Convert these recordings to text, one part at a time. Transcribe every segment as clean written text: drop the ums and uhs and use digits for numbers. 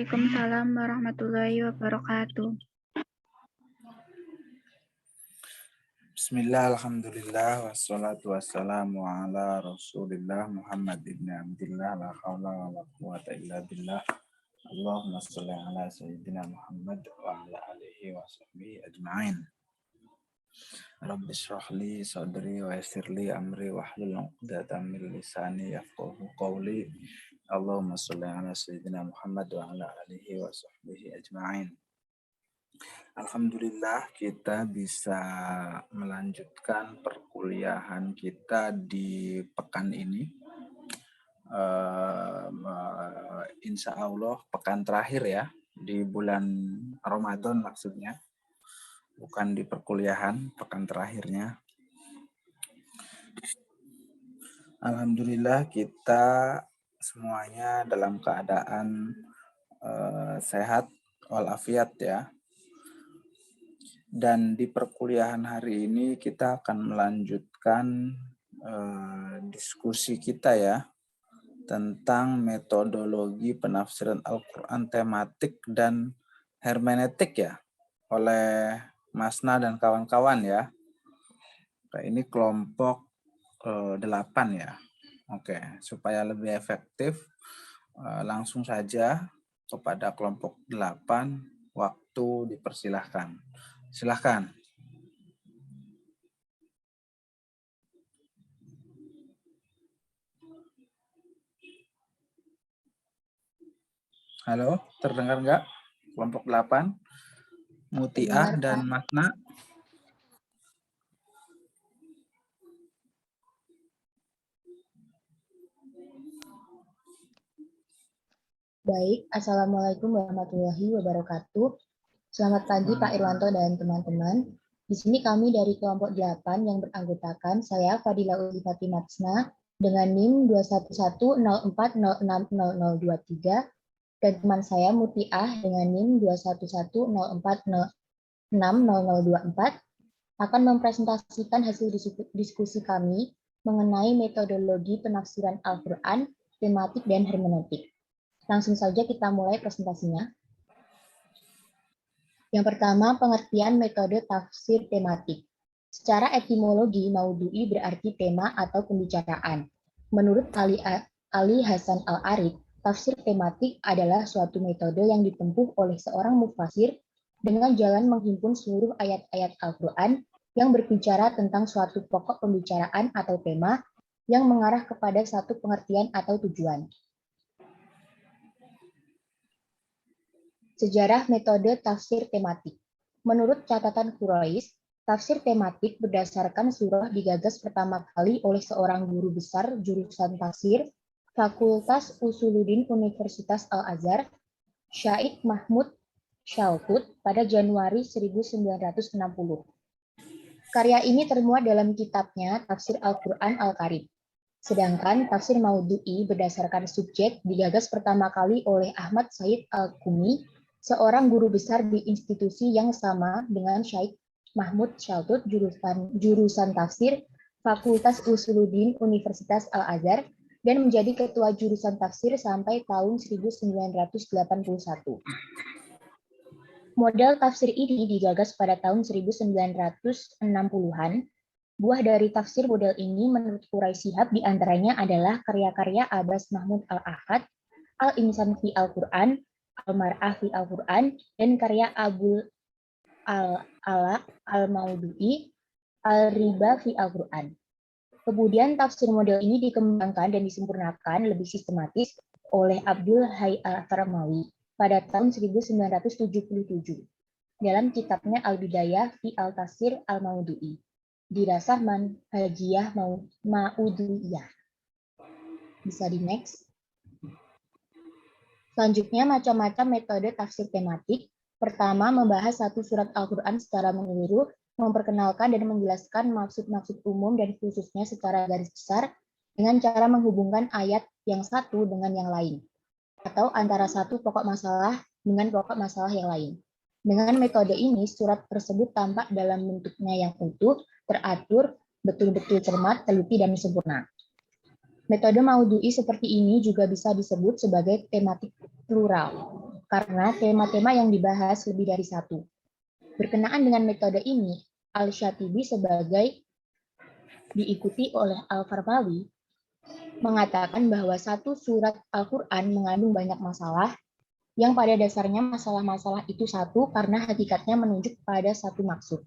Waalaikumsalam warahmatullahi wabarakatuh. Bismillah, alhamdulillah, wassalatu wassalamu ala rasulillah Muhammad ibn Abdillah, la hawla wa la quwata illa billah. Allahumma salli ala sayyidina Muhammad wa ala alihi wa sahbihi ajma'in. Rabbi shrah li sadri wa yassir li amri wa hlul 'uqdatam min lisani yafqahu qawli. Allahumma salli ala sayyidina Muhammad wa ala alihi wa sahbihi ajma'in. Alhamdulillah kita bisa melanjutkan perkuliahan kita di pekan ini. Insya Allah pekan terakhir ya, di bulan Ramadan maksudnya. Bukan di perkuliahan, pekan terakhirnya. Alhamdulillah kita semuanya dalam keadaan sehat walafiat ya. Dan di perkuliahan hari ini kita akan melanjutkan diskusi kita ya tentang metodologi penafsiran Al-Quran tematik dan hermeneutik ya oleh Masna dan kawan-kawan ya. Ini kelompok 8 ya. Oke, supaya lebih efektif langsung saja kepada kelompok 8 waktu dipersilahkan. Silahkan. Halo, terdengar nggak? Kelompok 8, Mutiah dan Masna. Baik, Assalamualaikum warahmatullahi wabarakatuh. Selamat pagi Pak Irwanto dan teman-teman. Di sini kami dari kelompok 8 yang beranggotakan saya Fadila Ulifati Matsna dengan NIM 21104060023 dan teman saya Mutiah dengan NIM 21104060024 akan mempresentasikan hasil diskusi kami mengenai metodologi penafsiran Al-Quran, tematik, dan hermeneutik. Langsung saja kita mulai presentasinya. Yang pertama, pengertian metode tafsir tematik. Secara etimologi, maudu'i berarti tema atau pembicaraan. Menurut Ali Hasan Al-Arif, tafsir tematik adalah suatu metode yang ditempuh oleh seorang mufasir dengan jalan menghimpun seluruh ayat-ayat Al-Quran yang berbicara tentang suatu pokok pembicaraan atau tema yang mengarah kepada satu pengertian atau tujuan. Sejarah metode tafsir tematik. Menurut catatan Quraisy, tafsir tematik berdasarkan surah digagas pertama kali oleh seorang guru besar jurusan tafsir Fakultas Usuluddin Universitas Al-Azhar, Syekh Mahmud Shaltut pada Januari 1960. Karya ini termuat dalam kitabnya Tafsir Al-Quran Al-Karim. Sedangkan tafsir maudu'i berdasarkan subjek digagas pertama kali oleh Ahmad Said Al-Qumi, seorang guru besar di institusi yang sama dengan Syekh Mahmud Shaltut jurusan tafsir Fakultas Usuluddin Universitas Al-Azhar dan menjadi ketua jurusan tafsir sampai tahun 1981. Model tafsir ini digagas pada tahun 1960-an. Buah dari tafsir model ini menurut Quraisy Shihab diantaranya adalah karya-karya Abbas Mahmud Al-Ahad, Al-Insan fi Al-Quran, Al-Mar'ah fi Al-Quran, dan karya Abul Al-Ala Al-Maudu'i, Al-Riba fi Al-Quran. Kemudian tafsir model ini dikembangkan dan disempurnakan lebih sistematis oleh Abdul Hayy Al-Farmawi pada tahun 1977 dalam kitabnya Al-Bidayah fi Al-Tafsir Al-Maudu'i, dirasah Manhajiyah Ma'udiyah. Bisa di next. Selanjutnya, macam-macam metode tafsir tematik. Pertama, membahas satu surat Al-Quran secara menyeluruh, memperkenalkan dan menjelaskan maksud-maksud umum dan khususnya secara garis besar dengan cara menghubungkan ayat yang satu dengan yang lain, atau antara satu pokok masalah dengan pokok masalah yang lain. Dengan metode ini, surat tersebut tampak dalam bentuknya yang utuh, teratur, betul-betul cermat, teliti, dan sempurna. Metode maudu'i seperti ini juga bisa disebut sebagai tematik plural. karena tema-tema yang dibahas lebih dari satu. Berkenaan dengan metode ini, Al-Syatibi sebagai diikuti oleh Al-Farbawi mengatakan bahwa satu surat Al-Quran mengandung banyak masalah yang pada dasarnya masalah-masalah itu satu karena hakikatnya menunjuk pada satu maksud.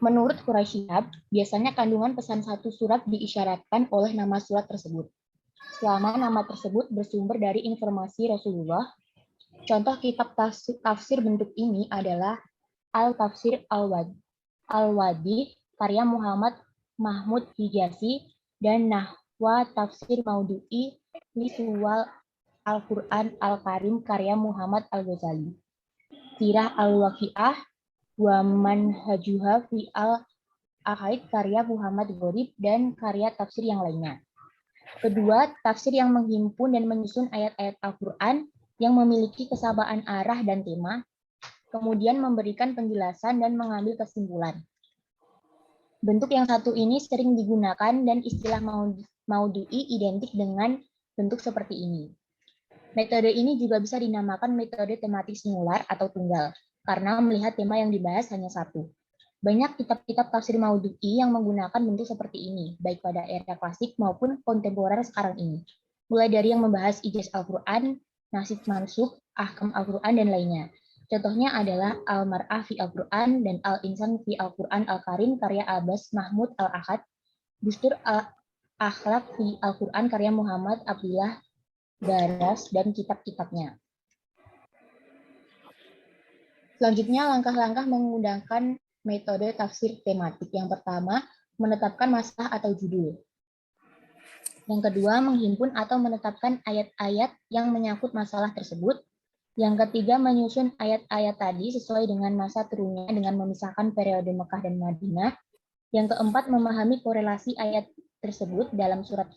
Menurut Quraisy Shihab, biasanya kandungan pesan satu surat diisyaratkan oleh nama surat tersebut. Selama nama tersebut bersumber dari informasi Rasulullah, contoh kitab tafsir bentuk ini adalah Al-Tafsir Al-Wadi, karya Muhammad Mahmud Hijazi, dan Nahwa Tafsir Maudu'i li Suwal Al-Quran Al-Karim, karya Muhammad Al-Ghazali. Sirah Al-Waqi'ah wa Manhajuha fi Al-Ahaid, karya Muhammad Gharib, dan karya tafsir yang lainnya. Kedua, tafsir yang menghimpun dan menyusun ayat-ayat Al-Quran yang memiliki kesamaan arah dan tema, kemudian memberikan penjelasan dan mengambil kesimpulan. Bentuk yang satu ini sering digunakan dan istilah maudu'i identik dengan bentuk seperti ini. Metode ini juga bisa dinamakan metode tematik singular atau tunggal, karena melihat tema yang dibahas hanya satu. Banyak kitab-kitab tafsir maudu'i yang menggunakan bentuk seperti ini, baik pada era klasik maupun kontemporer sekarang ini. Mulai dari yang membahas ijaz Al-Quran, nasib mansukh, ahkam Al-Quran, dan lainnya. Contohnya adalah Al-Mar'ah fi Al-Quran dan Al-Insan fi Al-Quran Al-Karim, karya Abbas Mahmud Al-Ahad, Dustur Al-Akhlaq fi Al-Quran, karya Muhammad Abdullah Daras, dan kitab-kitabnya. Selanjutnya, langkah-langkah menggunakan metode tafsir tematik. Yang pertama, menetapkan masalah atau judul. Yang kedua, menghimpun atau menetapkan ayat-ayat yang menyangkut masalah tersebut. Yang ketiga, menyusun ayat-ayat tadi sesuai dengan masa turunnya dengan memisahkan periode Mekah dan Madinah. Yang keempat, memahami korelasi ayat tersebut dalam surat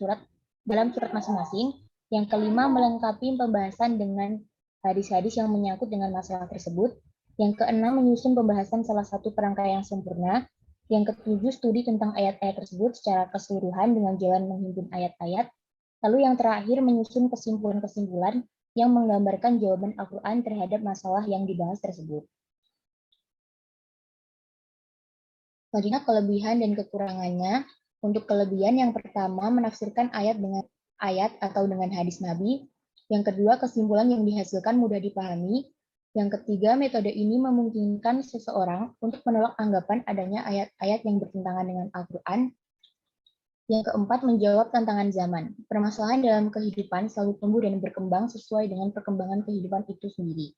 masing-masing. Yang kelima, melengkapi pembahasan dengan hadis-hadis yang menyangkut dengan masalah tersebut. Yang keenam, menyusun pembahasan salah satu kerangka yang sempurna. Yang ketujuh, studi tentang ayat-ayat tersebut secara keseluruhan dengan jalan menghimpun ayat-ayat. Lalu yang terakhir, menyusun kesimpulan-kesimpulan yang menggambarkan jawaban Al-Quran terhadap masalah yang dibahas tersebut. Selanjutnya, kelebihan dan kekurangannya. Untuk kelebihan, yang pertama, menafsirkan ayat dengan ayat atau dengan hadis Nabi. Yang kedua, kesimpulan yang dihasilkan mudah dipahami. Yang ketiga, metode ini memungkinkan seseorang untuk menolak anggapan adanya ayat-ayat yang bertentangan dengan Al-Quran. Yang keempat, menjawab tantangan zaman. Permasalahan dalam kehidupan selalu tumbuh dan berkembang sesuai dengan perkembangan kehidupan itu sendiri.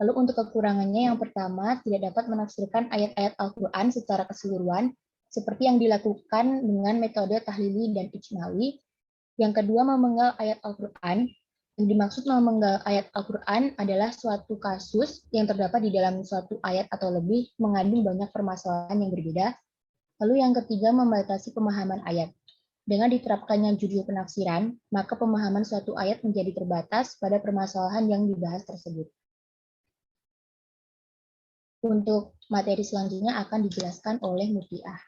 Lalu untuk kekurangannya, yang pertama, tidak dapat menafsirkan ayat-ayat Al-Quran secara keseluruhan, seperti yang dilakukan dengan metode tahlili dan ijmawi. Yang kedua, memenggal ayat Al-Quran. Yang dimaksud memenggal ayat Al-Quran adalah suatu kasus yang terdapat di dalam suatu ayat atau lebih mengandung banyak permasalahan yang berbeda. Lalu yang ketiga, membatasi pemahaman ayat. Dengan diterapkannya judul penafsiran, maka pemahaman suatu ayat menjadi terbatas pada permasalahan yang dibahas tersebut. Untuk materi selanjutnya akan dijelaskan oleh Mutiah.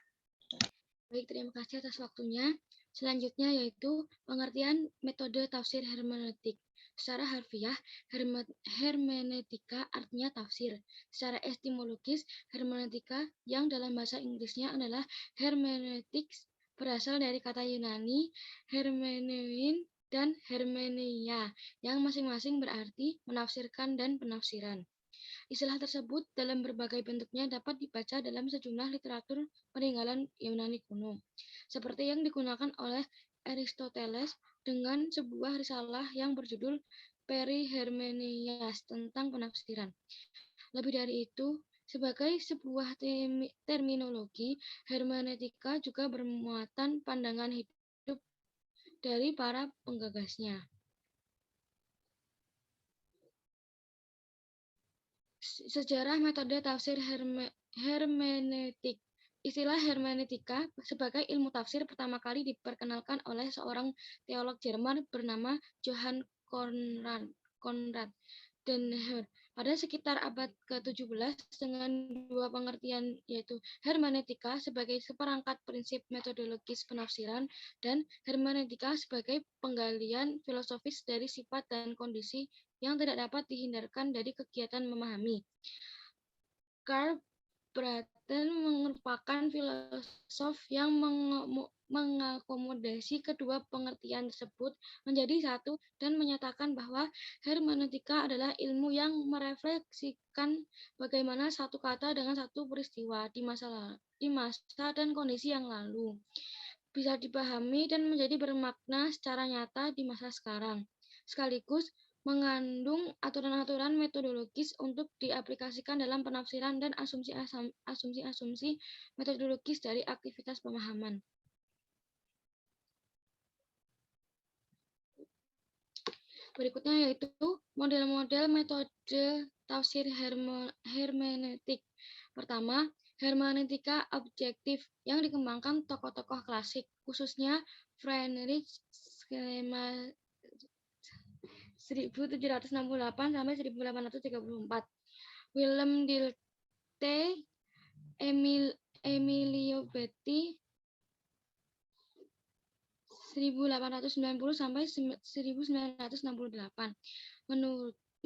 Baik, terima kasih atas waktunya. Selanjutnya yaitu pengertian metode tafsir hermeneutik. Secara harfiah, hermeneutika artinya tafsir. Secara etimologis, hermeneutika yang dalam bahasa Inggrisnya adalah hermeneutics berasal dari kata Yunani hermeneuin dan hermeneia yang masing-masing berarti menafsirkan dan penafsiran. Istilah tersebut dalam berbagai bentuknya dapat dibaca dalam sejumlah literatur peninggalan Yunani kuno, seperti yang digunakan oleh Aristoteles dengan sebuah risalah yang berjudul Perihermeneias tentang penafsiran. Lebih dari itu, sebagai sebuah terminologi, hermeneutika juga bermuatan pandangan hidup dari para penggagasnya. Sejarah metode tafsir hermeneutik. Istilah hermeneutika sebagai ilmu tafsir pertama kali diperkenalkan oleh seorang teolog Jerman bernama Johann Conrad dan Her. Pada sekitar abad ke-17 dengan dua pengertian yaitu hermeneutika sebagai seperangkat prinsip metodologis penafsiran dan hermeneutika sebagai penggalian filosofis dari sifat dan kondisi yang tidak dapat dihindarkan dari kegiatan memahami. Karl Braten merupakan filosof yang mengakomodasi kedua pengertian tersebut menjadi satu dan menyatakan bahwa hermeneutika adalah ilmu yang merefleksikan bagaimana satu kata dengan satu peristiwa di masa dan kondisi yang lalu bisa dipahami dan menjadi bermakna secara nyata di masa sekarang, sekaligus mengandung aturan-aturan metodologis untuk diaplikasikan dalam penafsiran dan asumsi-asumsi metodologis dari aktivitas pemahaman. Berikutnya yaitu model-model metode tafsir hermeneutik. Pertama, hermeneutika objektif yang dikembangkan tokoh-tokoh klasik, khususnya Friedrich Schleiermacher 1768 sampai 1834, Willem Dilthey, Emilio Betti 1890 sampai 1968.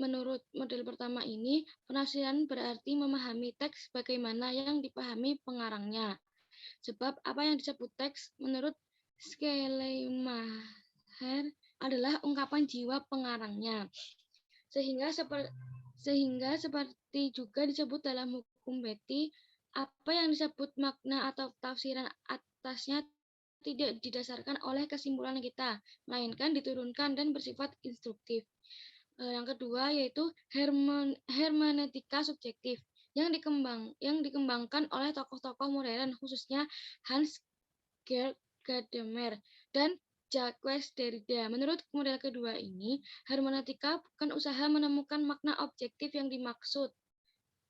Menurut model pertama ini, penafsiran berarti memahami teks bagaimana yang dipahami pengarangnya. Sebab apa yang disebut teks menurut Schleiermacher adalah ungkapan jiwa pengarangnya. Sehingga seperti juga disebut dalam hukum Betti, apa yang disebut makna atau tafsiran atasnya tidak didasarkan oleh kesimpulan kita, melainkan diturunkan dan bersifat instruktif. Yang kedua yaitu hermeneutika subjektif yang dikembangkan oleh tokoh-tokoh modern, khususnya Hans Georg Gadamer dan Jacques Derrida. Menurut model kedua ini, hermeneutika bukan usaha menemukan makna objektif yang dimaksud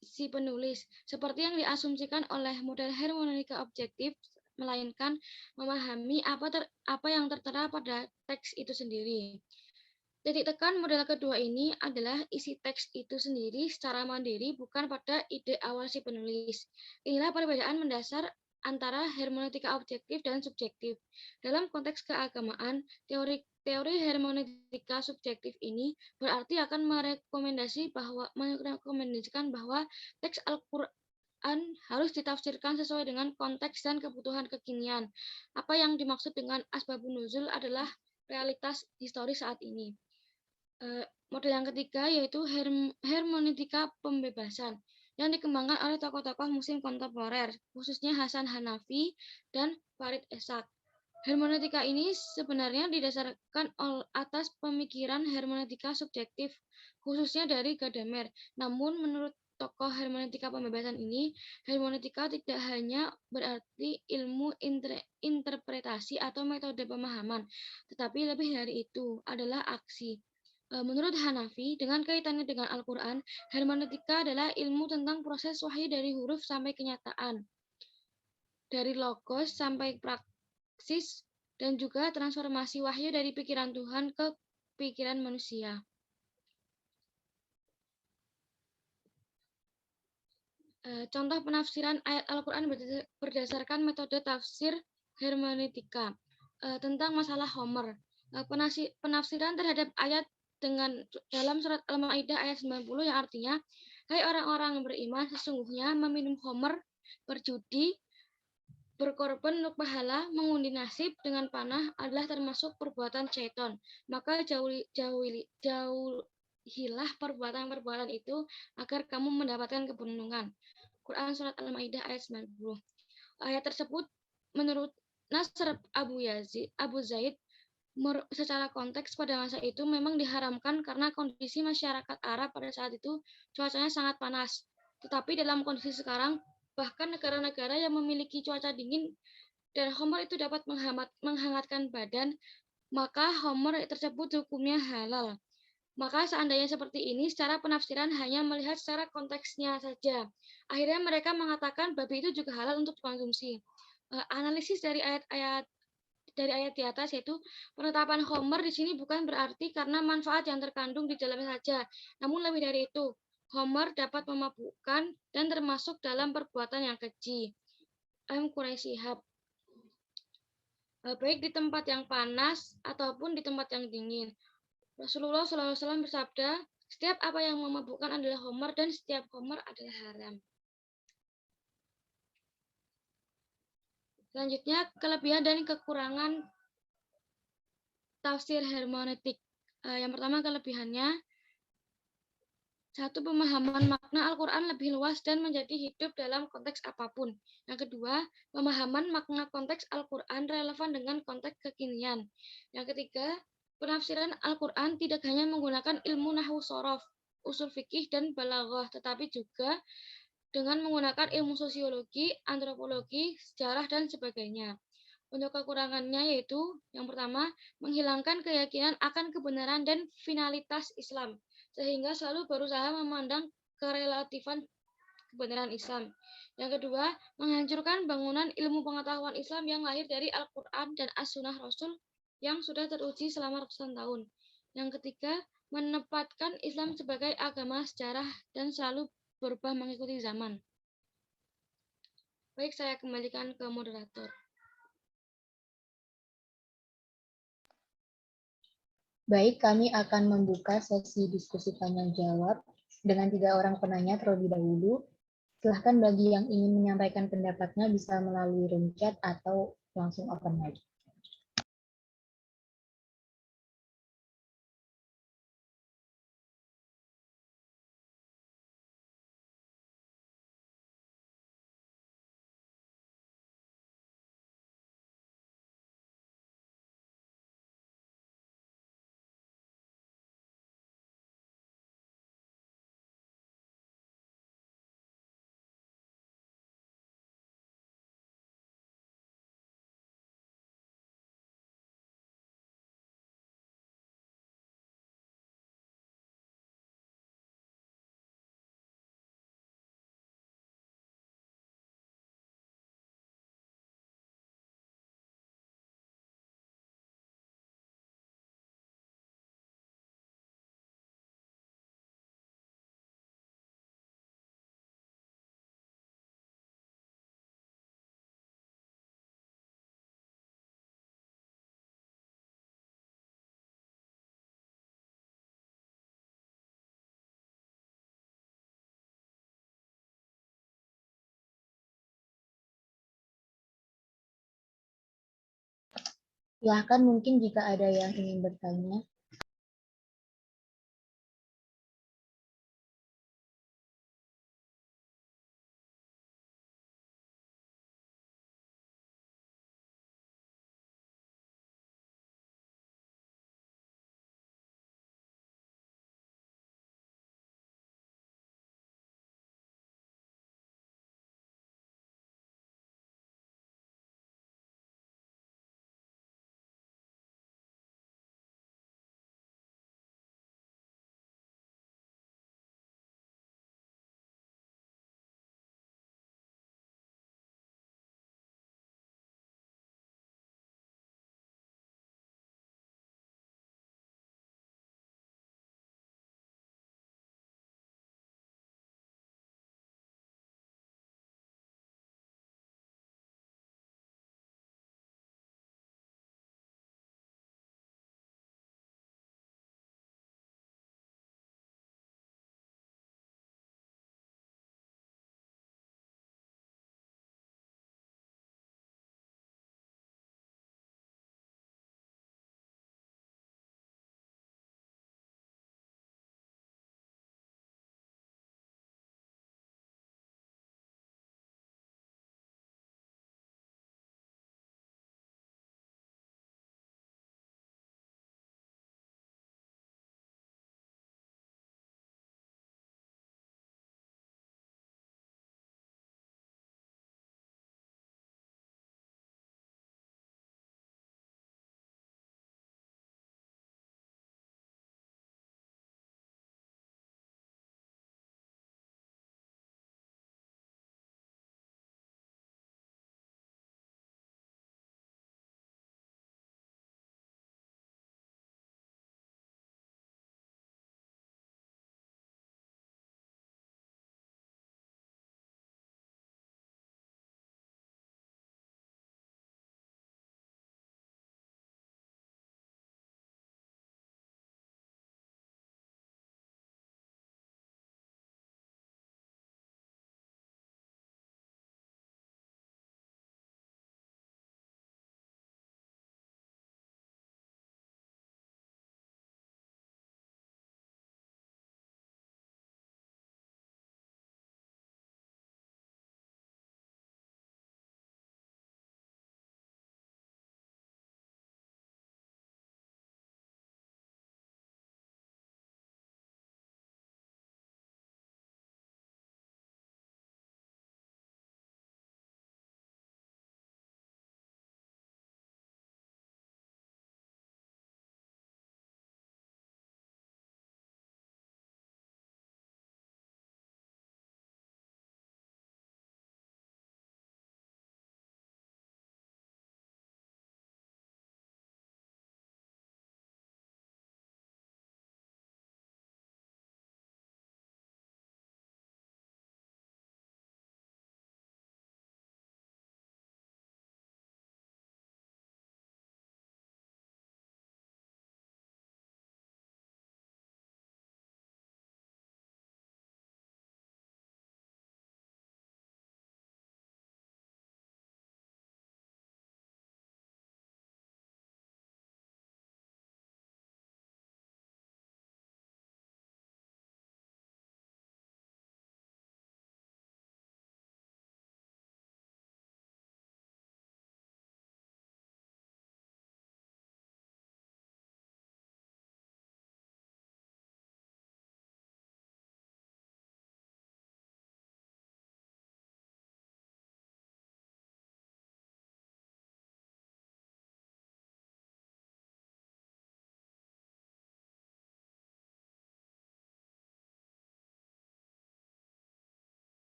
si penulis, seperti yang diasumsikan oleh model hermeneutika objektif, melainkan memahami apa yang tertera pada teks itu sendiri. Titik tekan model kedua ini adalah isi teks itu sendiri secara mandiri, bukan pada ide awal si penulis. Inilah perbedaan mendasar antara hermeneutika objektif dan subjektif. Dalam konteks keagamaan, teori hermeneutika subjektif ini berarti akan merekomendasikan bahwa teks Al-Quran harus ditafsirkan sesuai dengan konteks dan kebutuhan kekinian. Apa yang dimaksud dengan asbabun nuzul adalah realitas historis saat ini. Model yang ketiga yaitu hermeneutika pembebasan yang dikembangkan oleh tokoh-tokoh muslim kontemporer, khususnya Hasan Hanafi dan Farid Esak. Hermeneutika ini sebenarnya didasarkan atas pemikiran hermeneutika subjektif, khususnya dari Gadamer. Namun menurut tokoh hermeneutika pembebasan ini, hermeneutika tidak hanya berarti ilmu interpretasi atau metode pemahaman, tetapi lebih dari itu adalah aksi. Menurut Hanafi, dengan kaitannya dengan Al-Quran, hermeneutika adalah ilmu tentang proses wahyu dari huruf sampai kenyataan, dari logos sampai praksis, dan juga transformasi wahyu dari pikiran Tuhan ke pikiran manusia. Contoh penafsiran ayat Al-Quran berdasarkan metode tafsir hermeneutika. Tentang masalah Homer. Penafsiran terhadap ayat dalam surat Al-Maidah ayat 90 yang artinya, hai orang-orang yang beriman, sesungguhnya meminum Homer, berjudi, berkorban untuk pahala, mengundi nasib dengan panah adalah termasuk perbuatan syaitan. Maka jauhilah perbuatan-perbuatan itu agar kamu mendapatkan keberuntungan. Quran surat Al-Maidah ayat 90. Ayat tersebut menurut Nasr Abu Zaid secara konteks pada masa itu memang diharamkan karena kondisi masyarakat Arab pada saat itu cuacanya sangat panas. Tetapi dalam kondisi sekarang, bahkan negara-negara yang memiliki cuaca dingin dan Homer itu dapat menghangatkan badan, maka Homer tersebut hukumnya halal. Maka seandainya seperti ini, secara penafsiran hanya melihat secara konteksnya saja. Akhirnya mereka mengatakan babi itu juga halal untuk dikonsumsi. Analisis dari ayat-ayat dari ayat di atas, yaitu penetapan Homer di sini bukan berarti karena manfaat yang terkandung di dalamnya saja, namun lebih dari itu. Homer dapat memabukkan dan termasuk dalam perbuatan yang keji. Quraisy Shihab. Baik di tempat yang panas ataupun di tempat yang dingin. Rasulullah SAW bersabda, setiap apa yang memabukkan adalah Homer dan setiap Homer adalah haram. Selanjutnya, kelebihan dan kekurangan tafsir hermeneutik. Yang pertama kelebihannya, satu, pemahaman makna Al-Quran lebih luas dan menjadi hidup dalam konteks apapun. Yang kedua, pemahaman makna konteks Al-Quran relevan dengan konteks kekinian. Yang ketiga, penafsiran Al-Quran tidak hanya menggunakan ilmu nahwu sorof, usul fikih, dan balaghah, tetapi juga dengan menggunakan ilmu sosiologi, antropologi, sejarah, dan sebagainya. Untuk kekurangannya yaitu, yang pertama, menghilangkan keyakinan akan kebenaran dan finalitas Islam, sehingga selalu berusaha memandang kerelatifan kebenaran Islam. Yang kedua, menghancurkan bangunan ilmu pengetahuan Islam yang lahir dari Al-Quran dan As-Sunnah Rasul yang sudah teruji selama ratusan tahun. Yang ketiga, menempatkan Islam sebagai agama sejarah dan selalu berubah mengikuti zaman. Baik, saya kembalikan ke moderator. Baik, kami akan membuka sesi diskusi tanya-jawab dengan 3 orang penanya terlebih dahulu. Silahkan bagi yang ingin menyampaikan pendapatnya bisa melalui room chat atau langsung open mic. Silahkan mungkin jika ada yang ingin bertanya.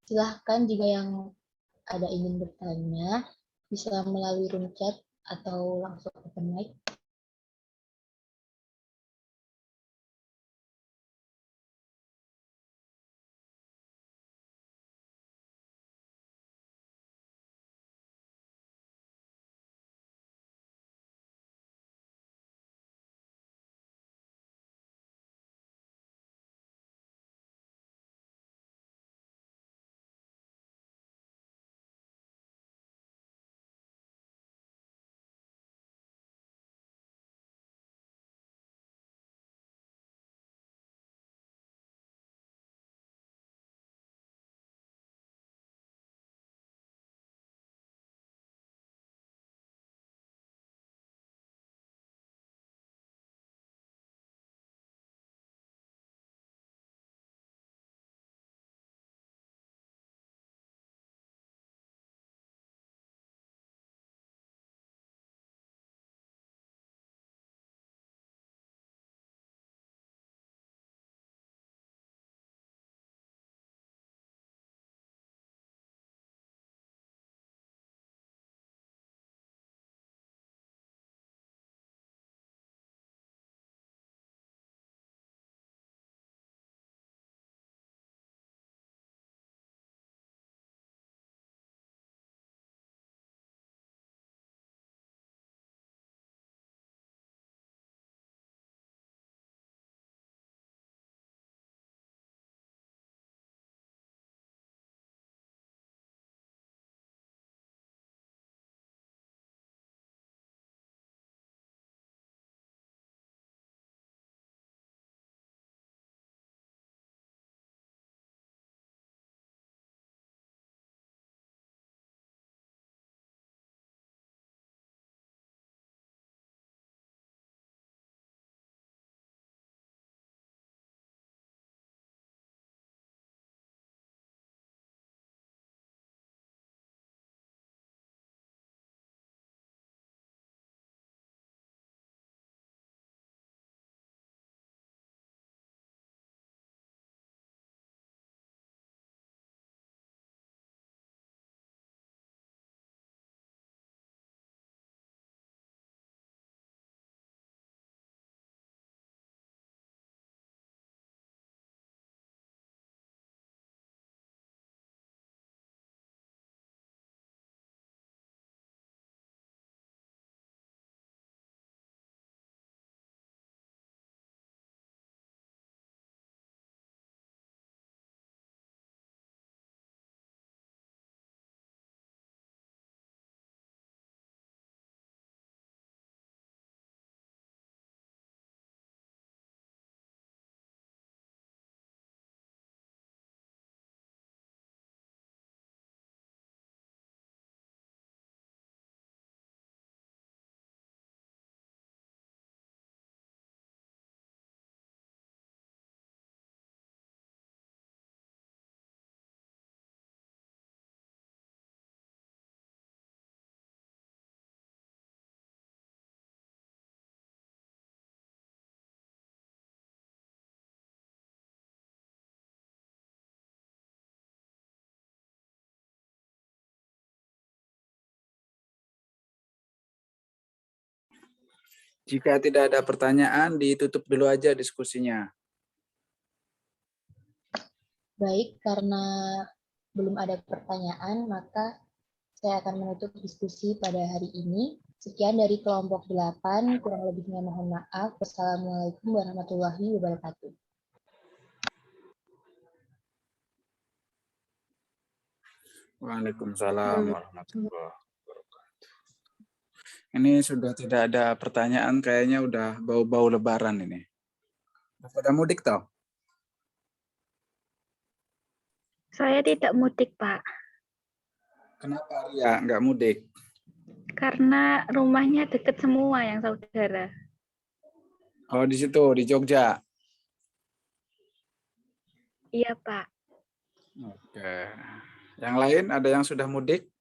Silahkan jika yang ada ingin bertanya, bisa melalui room chat atau langsung open mic. Jika tidak ada pertanyaan, ditutup dulu aja diskusinya. Baik, karena belum ada pertanyaan, maka saya akan menutup diskusi pada hari ini. Sekian dari kelompok 8, kurang lebihnya mohon maaf. Wassalamualaikum warahmatullahi wabarakatuh. Waalaikumsalam warahmatullahi wabarakatuh. Ini sudah tidak ada pertanyaan, kayaknya udah bau-bau lebaran ini. Pada mudik toh? Saya tidak mudik, Pak. Kenapa Ria nggak mudik? Karena rumahnya dekat semua yang saudara. Oh, di situ, di Jogja. Iya, Pak. Oke. Yang lain ada yang sudah mudik?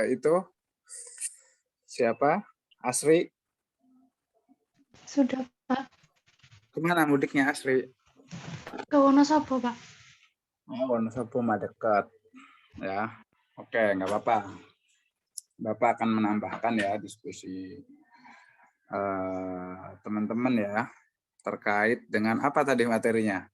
Itu siapa? Asri? Sudah, Pak. Kemana mudiknya Asri? Ke Wonosobo, Pak. Oh, Wonosobo mah dekat. Ya, oke, nggak apa-apa. Bapak akan menambahkan ya diskusi teman-teman ya terkait dengan apa tadi materinya?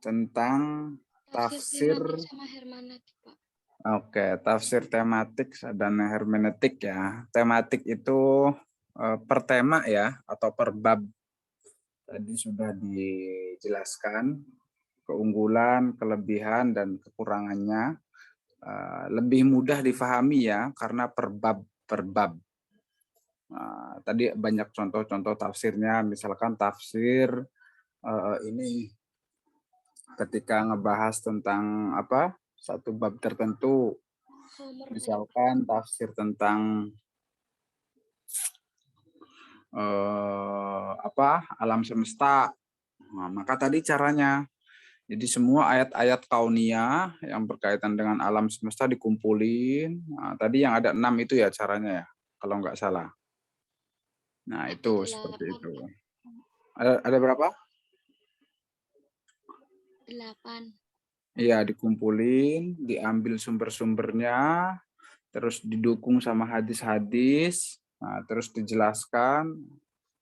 Tentang tafsir. tematik sama hermeneutik, Pak. Oke, tafsir tematik dan hermeneutik ya. Tematik itu per tema ya atau per bab. Tadi sudah dijelaskan keunggulan, kelebihan dan kekurangannya. Lebih mudah difahami ya karena per bab. Tadi banyak contoh-contoh tafsirnya, misalkan tafsir ini ketika ngebahas tentang apa satu bab tertentu, misalkan tafsir tentang alam semesta. Nah, maka tadi caranya, jadi semua ayat-ayat kauniyah yang berkaitan dengan alam semesta dikumpulin. Nah, tadi yang ada 6 itu ya caranya ya, kalau nggak salah. Nah itu seperti itu. Ada berapa? 8. Iya, dikumpulin, diambil sumber-sumbernya, terus didukung sama hadis-hadis, nah, terus dijelaskan.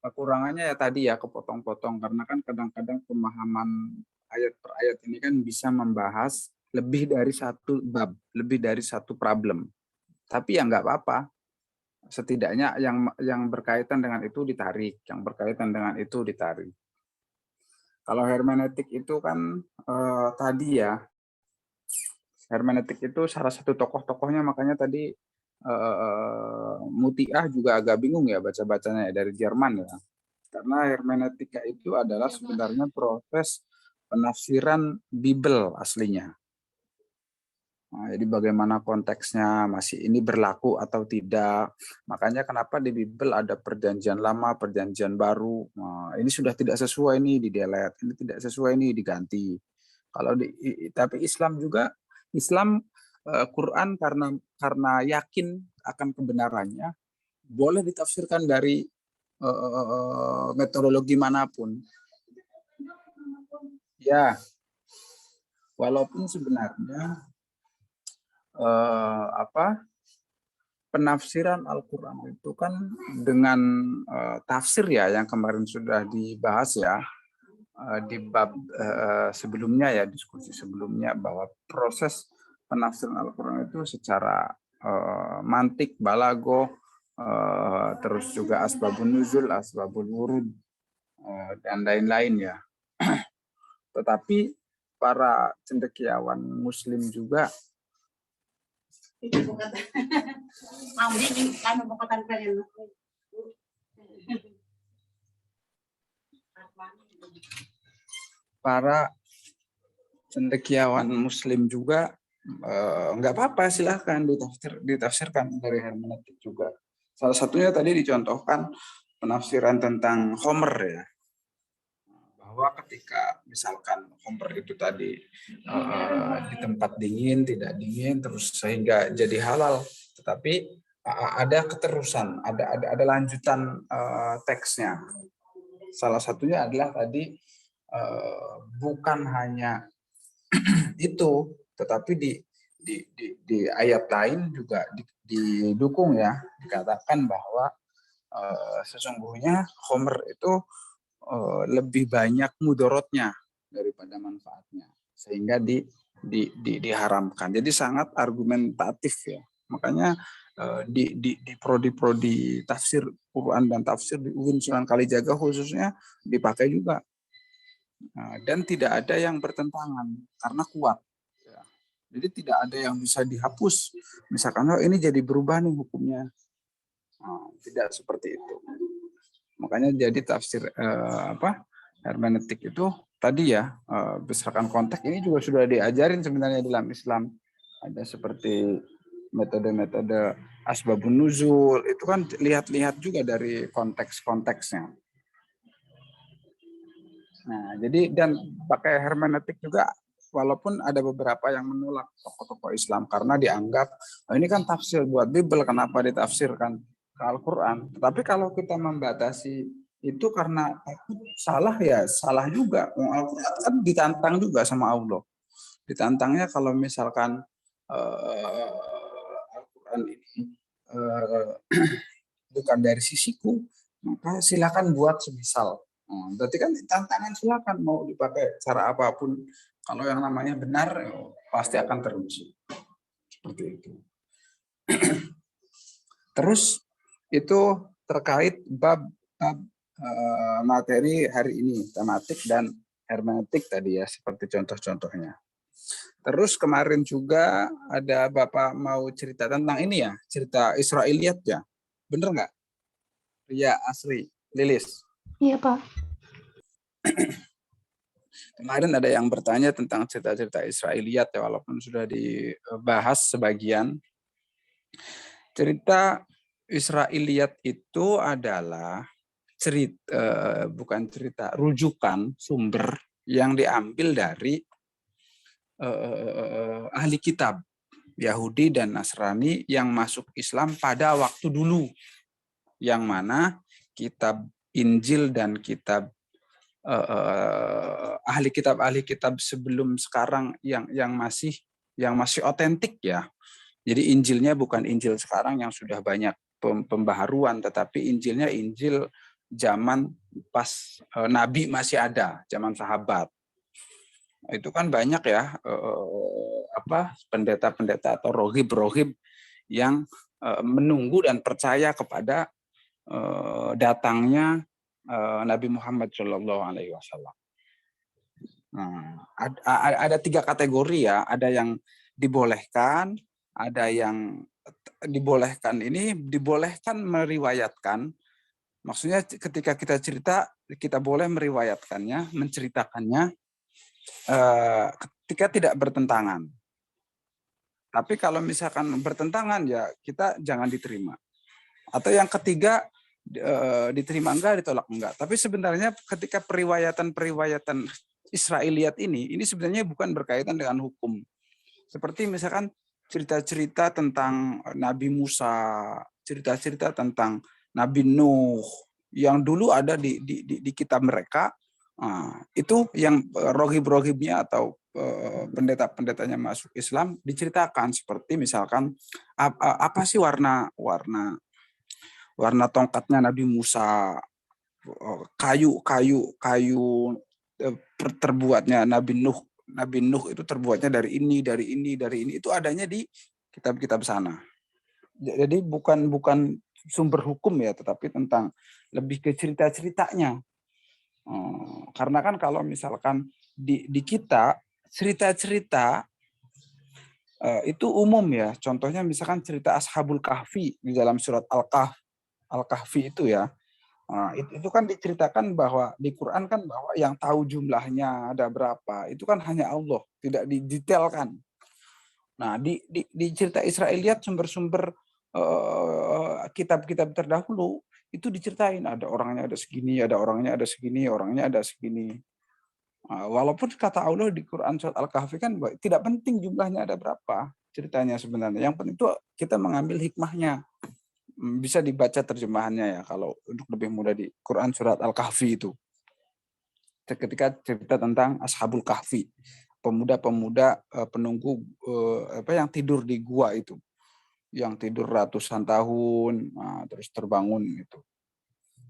Kekurangannya ya tadi ya kepotong-potong, karena kan kadang-kadang pemahaman ayat per ayat ini kan bisa membahas lebih dari satu bab, lebih dari satu problem. Tapi ya nggak apa-apa. Setidaknya yang berkaitan dengan itu ditarik, yang berkaitan dengan itu ditarik. Kalau hermeneutik itu kan tadi ya, hermeneutik itu salah satu tokoh-tokohnya, makanya tadi Mutiah juga agak bingung ya baca-bacanya ya, dari Jerman ya. Karena hermeneutika itu adalah sebenarnya proses penafsiran Bible aslinya. Nah, jadi bagaimana konteksnya, masih ini berlaku atau tidak. Makanya kenapa di Bible ada perjanjian lama, perjanjian baru. Nah, ini sudah tidak sesuai ini di-delete, ini tidak sesuai ini diganti. Tapi Islam juga, Quran karena yakin akan kebenarannya, boleh ditafsirkan dari metodologi manapun. Ya, walaupun sebenarnya penafsiran Al-Quran itu kan dengan tafsir ya yang kemarin sudah dibahas ya di bab sebelumnya ya, diskusi sebelumnya, bahwa proses penafsiran Al-Quran itu secara mantik, balago, terus juga asbabun nuzul, asbabul wurud, dan lain-lain ya. Tetapi para cendekiawan Muslim juga nggak apa-apa, silahkan ditafsirkan dari hermeneutik juga. Salah satunya tadi dicontohkan penafsiran tentang Homer ya, bahwa ketika misalkan Homer itu tadi di tempat dingin, tidak dingin, terus sehingga jadi halal, tetapi ada keterusan, ada lanjutan teksnya. Salah satunya adalah tadi bukan hanya itu, tetapi di ayat lain juga didukung ya, dikatakan bahwa sesungguhnya Homer itu lebih banyak mudorotnya daripada manfaatnya, sehingga diharamkan. Jadi sangat argumentatif ya. Makanya di prodi tafsir Quran dan tafsir di UIN Sunan Kalijaga khususnya dipakai juga. Dan tidak ada yang bertentangan karena kuat. Jadi tidak ada yang bisa dihapus. Misalkan ini jadi berubah nih hukumnya. Tidak seperti itu. Makanya jadi tafsir hermeneutik itu tadi ya, berdasarkan konteks ini juga sudah diajarin sebenarnya dalam Islam. Ada seperti metode-metode asbabun nuzul, itu kan lihat-lihat juga dari konteks-konteksnya. Nah, jadi dan pakai hermeneutik juga, walaupun ada beberapa yang menolak tokoh-tokoh Islam karena dianggap ini kan tafsir buat Bible, kenapa ditafsirkan ke Al-Quran. Tetapi kalau kita membatasi itu karena takut salah ya salah juga. Al-Quran kan ditantang juga sama Allah. Ditantangnya kalau misalkan Al-Quran ini bukan dari sisiku, maka silakan buat semisal. Berarti kan tantangan silakan mau dipakai cara apapun. Kalau yang namanya benar pasti akan teruji. Seperti itu. Terus itu terkait bab materi hari ini, tematik dan hermeneutik tadi ya, seperti contoh-contohnya. Terus kemarin juga ada Bapak mau cerita tentang ini ya, cerita Israiliyat ya. Bener nggak? Ria, Asri, Lilis. Iya, Pak. Kemarin ada yang bertanya tentang cerita-cerita Israiliyat ya, walaupun sudah dibahas sebagian. Cerita Israiliyat itu adalah rujukan sumber yang diambil dari ahli kitab Yahudi dan Nasrani yang masuk Islam pada waktu dulu, yang mana kitab Injil dan kitab ahli kitab sebelum sekarang yang masih otentik ya. Jadi Injilnya bukan Injil sekarang yang sudah banyak pembaharuan, tetapi Injilnya Injil zaman pas Nabi masih ada, zaman sahabat. Itu kan banyak ya pendeta-pendeta atau rohib-rohib yang menunggu dan percaya kepada datangnya Nabi Muhammad SAW. Ada 3 kategori ya, ada yang dibolehkan, ada yang dibolehkan meriwayatkan. Maksudnya ketika kita cerita, kita boleh meriwayatkannya, menceritakannya ketika tidak bertentangan. Tapi kalau misalkan bertentangan ya kita jangan diterima. Atau yang ketiga diterima enggak, ditolak enggak. Tapi sebenarnya ketika periwayatan Israiliyat ini sebenarnya bukan berkaitan dengan hukum. Seperti misalkan cerita-cerita tentang Nabi Musa, cerita-cerita tentang Nabi Nuh yang dulu ada di kitab mereka. Itu yang rohib-rohibnya atau pendeta-pendetanya masuk Islam diceritakan, seperti misalkan apa sih warna tongkatnya Nabi Musa, kayu terbuatnya Nabi Nuh itu terbuatnya dari ini. Itu adanya di kitab-kitab sana. Jadi bukan sumber hukum ya, tetapi tentang lebih ke cerita-ceritanya. Karena kan kalau misalkan di kita cerita-cerita itu umum ya. Contohnya misalkan cerita Ashabul Kahfi di dalam surat Al-Kahfi itu ya. Itu kan diceritakan bahwa di Quran kan bahwa yang tahu jumlahnya ada berapa itu kan hanya Allah, tidak didetailkan. Nah di cerita Israiliyat sumber-sumber kitab-kitab terdahulu itu diceritain ada orangnya ada segini, ada orangnya ada segini, orangnya ada segini. Walaupun kata Allah di Quran surat Al-Kahfi kan tidak penting jumlahnya ada berapa ceritanya sebenarnya. Yang penting itu kita mengambil hikmahnya. Bisa dibaca terjemahannya ya kalau untuk lebih mudah di Quran surat Al-Kahfi itu. Ketika cerita tentang Ashabul Kahfi, pemuda-pemuda penunggu yang tidur di gua itu, yang tidur ratusan tahun, terus terbangun itu.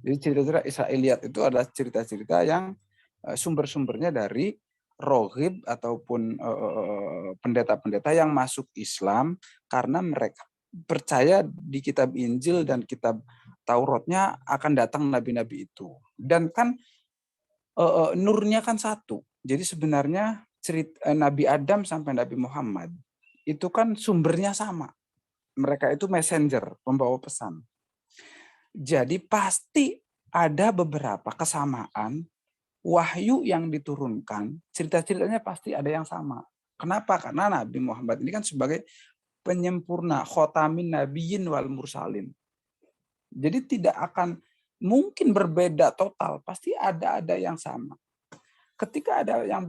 Jadi cerita-cerita Israiliyat itu adalah cerita-cerita yang sumber-sumbernya dari rohib ataupun pendeta-pendeta yang masuk Islam karena mereka percaya di kitab Injil dan kitab Tauratnya akan datang nabi-nabi itu. Dan kan nurnya kan satu. Jadi sebenarnya cerita Nabi Adam sampai Nabi Muhammad itu kan sumbernya sama. Mereka itu messenger, pembawa pesan. Jadi pasti ada beberapa kesamaan wahyu yang diturunkan, cerita-ceritanya pasti ada yang sama. Kenapa? Karena Nabi Muhammad ini kan sebagai penyempurna, khotamin nabiyyin wal mursalin. Jadi tidak akan mungkin berbeda total, pasti ada yang sama. Ketika ada yang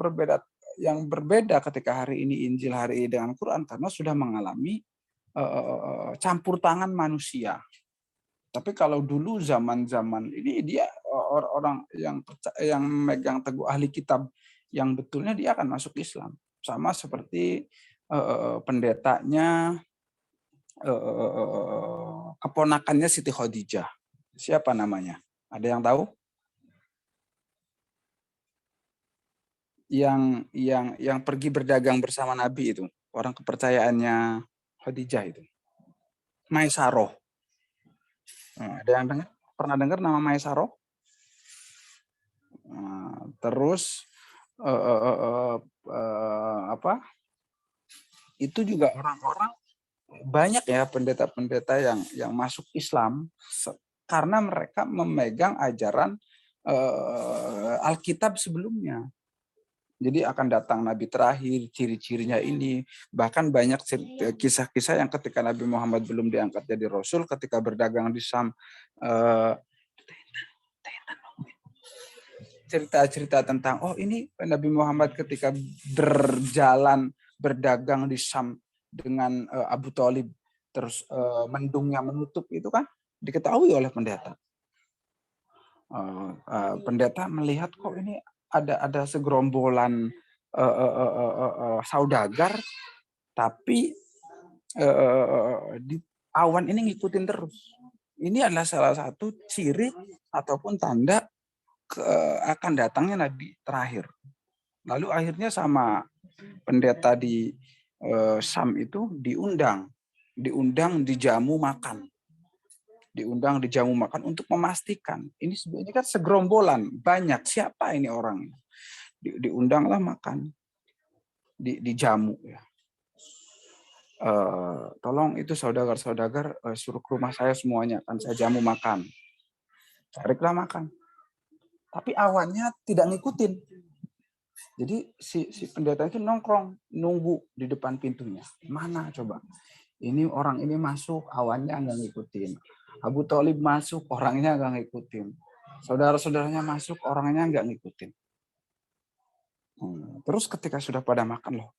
berbeda ketika hari ini Injil, hari ini dengan Quran, karena sudah mengalami campur tangan manusia. Tapi kalau dulu zaman-zaman ini dia orang yang memegang teguh ahli kitab yang betulnya dia akan masuk Islam. Sama seperti pendetanya, keponakannya Siti Khadijah. Siapa namanya? Ada yang tahu? Yang pergi berdagang bersama Nabi itu, orang kepercayaannya Khadijah itu. Maisaroh. Ada yang dengar? Pernah dengar nama Maisaroh? Terus apa? Itu juga orang-orang banyak ya pendeta-pendeta yang masuk Islam karena mereka memegang ajaran Alkitab sebelumnya. Jadi akan datang Nabi terakhir, ciri-cirinya ini. Bahkan banyak kisah-kisah yang ketika Nabi Muhammad belum diangkat jadi Rasul, ketika berdagang di Syam, cerita-cerita tentang, oh ini Nabi Muhammad ketika berdagang di Syam dengan Abu Thalib, terus mendungnya menutup, itu kan diketahui oleh pendeta. Pendeta melihat kok ini ada segerombolan saudagar, tapi di awan ini ngikutin terus. Ini adalah salah satu ciri ataupun tanda akan datangnya Nabi terakhir. Lalu akhirnya sama pendeta di Syam itu diundang dijamu makan. Diundang dijamu makan untuk memastikan ini sebenarnya kan segerombolan banyak, siapa ini orang, diundanglah makan, dijamu ya. Tolong itu saudagar suruh ke rumah saya semuanya, kan saya jamu makan. Cariklah makan, tapi awannya tidak ngikutin. Jadi si pendeta itu nongkrong nunggu di depan pintunya. Mana coba, ini orang ini masuk, awannya nggak ngikutin. Abu Thalib masuk, orangnya nggak ngikutin. Saudara-saudaranya masuk, orangnya nggak ngikutin. Terus ketika sudah pada makan loh,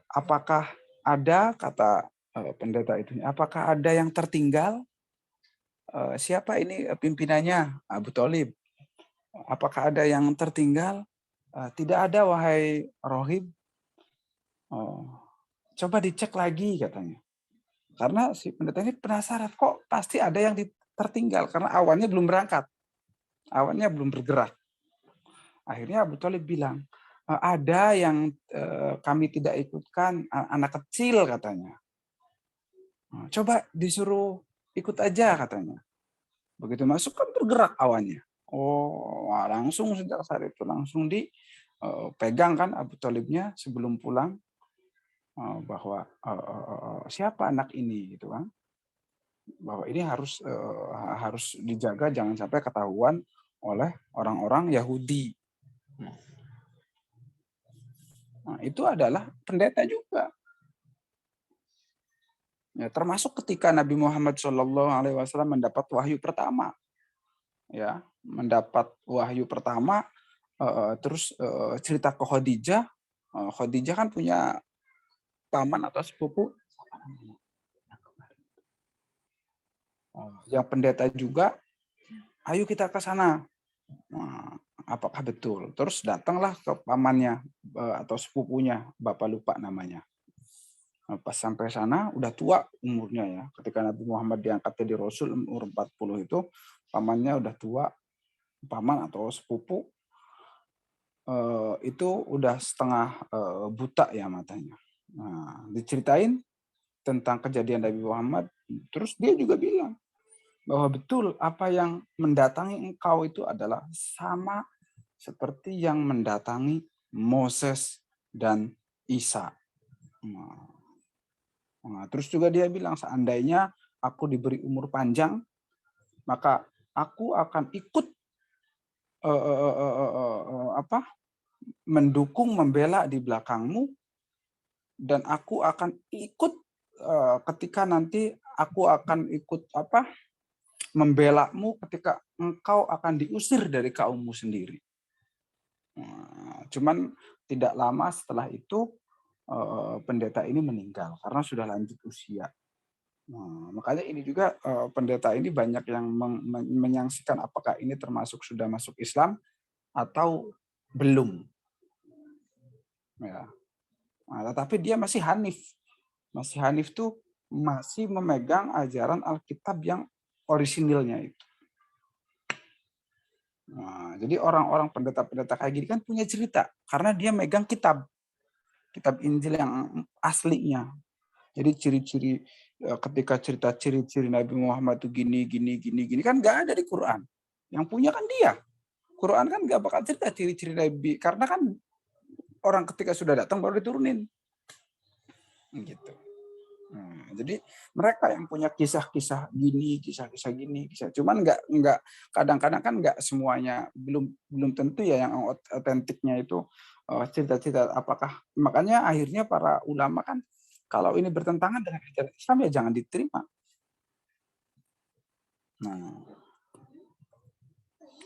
apakah ada, kata pendeta itu, apakah ada yang tertinggal? Siapa ini pimpinannya? Abu Thalib. Apakah ada yang tertinggal? Tidak ada, wahai rohib. Coba dicek lagi katanya. Karena si pendeta ini penasaran, kok pasti ada yang tertinggal karena awannya belum berangkat. Awannya belum bergerak. Akhirnya Abu Thalib bilang, ada yang kami tidak ikutkan, anak kecil katanya. Coba disuruh ikut aja katanya. Begitu masuk kan bergerak awannya. Oh, langsung sejak saat itu langsung dipegang kan Abu Thalibnya sebelum pulang, bahwa siapa anak ini gitu kan, bahwa ini harus dijaga jangan sampai ketahuan oleh orang-orang Yahudi. Nah, itu adalah pendeta juga. Ya, termasuk ketika Nabi Muhammad SAW mendapat wahyu pertama, ya, mendapat wahyu pertama, terus cerita ke Khadijah. Khadijah kan punya paman atau sepupu yang pendeta juga. Ayo kita ke sana. Nah, apakah betul? Terus datanglah ke pamannya atau sepupunya, bapak lupa namanya. Pas sampai sana udah tua umurnya ya. Ketika Nabi Muhammad diangkat jadi Rasul umur 40 itu, pamannya udah tua, paman atau sepupu itu udah setengah buta ya matanya. Nah, diceritain tentang kejadian Nabi Muhammad, terus dia juga bilang bahwa betul apa yang mendatangi engkau itu adalah sama seperti yang mendatangi Moses dan Isa. Nah, terus juga dia bilang, seandainya aku diberi umur panjang, maka aku akan ikut mendukung, membela di belakangmu, dan aku akan ikut ketika nanti aku akan ikut membelamu ketika engkau akan diusir dari kaummu sendiri. Cuman tidak lama setelah itu pendeta ini meninggal karena sudah lanjut usia. Nah, makanya ini juga pendeta ini banyak yang menyaksikan apakah ini termasuk sudah masuk Islam atau belum. Ya. Nah, tetapi dia masih Hanif. Masih Hanif tuh masih memegang ajaran Alkitab yang orisinilnya itu. Nah, jadi orang-orang pendeta-pendeta kayak gini kan punya cerita karena dia megang kitab Injil yang aslinya. Jadi ciri-ciri ketika cerita ciri-ciri Nabi Muhammad itu gini kan nggak ada di Quran. Yang punya kan dia. Quran kan nggak bakal cerita ciri-ciri Nabi karena kan orang ketika sudah datang baru diturunin. Gitu. Nah, jadi mereka yang punya kisah-kisah gini, kisah-kisah gini, cuman nggak kadang-kadang kan nggak semuanya belum tentu ya yang otentiknya itu cerita-cerita apakah makanya akhirnya para ulama kan kalau ini bertentangan dengan ajaran Islam ya jangan diterima. Nah,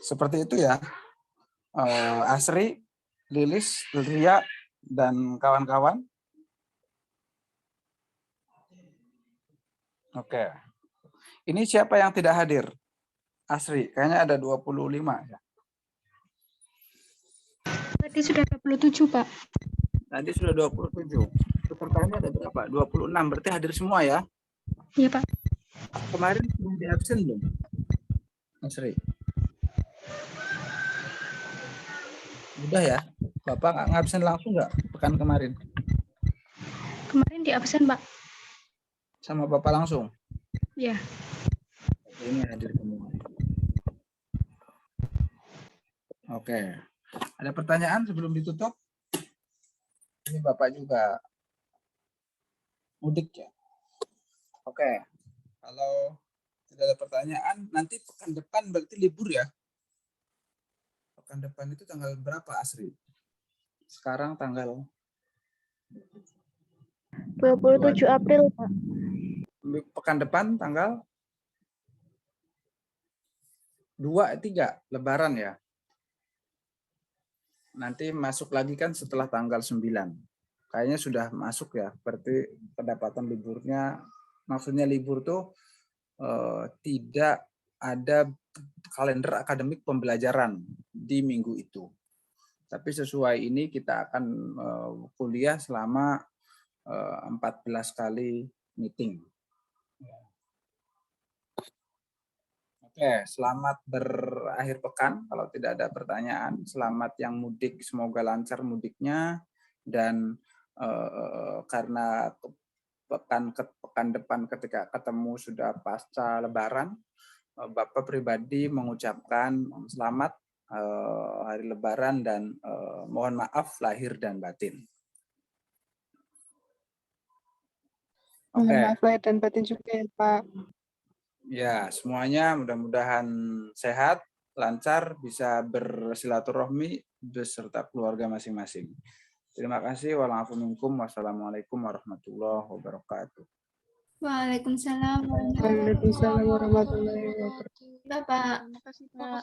seperti itu ya. Asri, Lilis, Ria, dan kawan-kawan. Oke. Ini siapa yang tidak hadir? Asri, kayaknya ada 25 ya. Tadi sudah 27, Pak. Tadi sudah 27. Pesertanya ada berapa? 26. Berarti hadir semua ya? Iya, Pak. Kemarin sudah di absen belum? Asri. Udah ya? Bapak nggak ngabsen langsung nggak pekan kemarin? Kemarin di absen, Pak. Sama Bapak langsung? Iya. Ini hadir semua. Oke. Ada pertanyaan sebelum ditutup? Ini Bapak juga mudik ya? Oke. Kalau tidak ada pertanyaan, nanti pekan depan berarti libur ya? Pekan depan itu tanggal berapa, Asri? Sekarang tanggal 27 April, Pak. pekan depan tanggal 2, 3, Lebaran ya. Nanti masuk lagi kan setelah tanggal 9. Kayaknya sudah masuk ya. Berarti pendapatan liburnya, maksudnya libur tuh tidak ada kalender akademik pembelajaran di minggu itu. Tapi sesuai ini kita akan kuliah selama 14 kali meeting. Oke, selamat berakhir pekan. Kalau tidak ada pertanyaan, selamat yang mudik, semoga lancar mudiknya. Dan karena pekan depan ketika ketemu sudah pasca Lebaran, Bapak pribadi mengucapkan selamat hari Lebaran dan mohon maaf lahir dan batin. Mohon maaf lahir dan batin juga ya, Pak. Ya, semuanya mudah-mudahan sehat, lancar, bisa bersilaturahmi beserta keluarga masing-masing. Terima kasih. Wassalamualaikum warahmatullahi wabarakatuh. Waalaikumsalam. Waalaikumsalam warahmatullahi wabarakatuh. Bapak. Terima kasih, Pak.